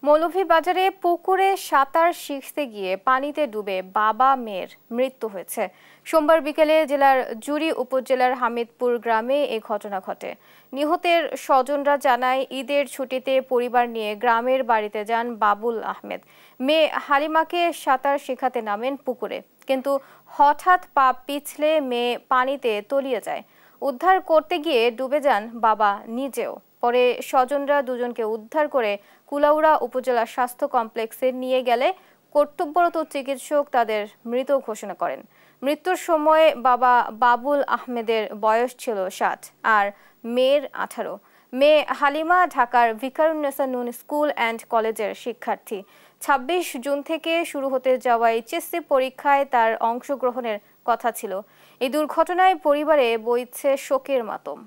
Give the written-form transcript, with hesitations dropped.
মৌলভীবাজারে পুকুরে সাঁতার শিখতে গিয়ে পানিতে ডুবে বাবা মেয়ের মৃত্যু হয়েছে। সোমবার বিকেলে জেলার জুড়ি উপজেলার হামিদপুর গ্রামে এ ঘটনা ঘটে। নিহতের স্বজনরা জানায়, ঈদের ছুটিতে পরিবার নিয়ে গ্রামের বাড়িতে যান বাবুল আহমেদ। মেয়ে হালিমাকে সাঁতার শেখাতে নামেন পুকুরে, কিন্তু হঠাৎ পা পিছলে মেয়ে পানিতে তলিয়ে যায়। উদ্ধার করতে গিয়ে ডুবে যান বাবা নিজেও। পরে স্বজনরা দুজনকে উদ্ধার করে কুলাউড়া উপজেলা স্বাস্থ্য কমপ্লেক্সে নিয়ে গেলে কর্তব্যরত চিকিৎসক তাদের মৃত ঘোষণা করেন। মৃত্যুর সময় বাবা বাবুল আহমেদের বয়স ছিল 60 আর মেয়ের 18। মেয়ে হালিমা ঢাকার ভিকারুন্নেসা নূন স্কুল অ্যান্ড কলেজের শিক্ষার্থী। 26 জুন থেকে শুরু হতে যাওয়া এইচএসসি পরীক্ষায় তার অংশগ্রহণের কথা ছিল। এই দুর্ঘটনায় পরিবারে বইছে শোকের মাতম।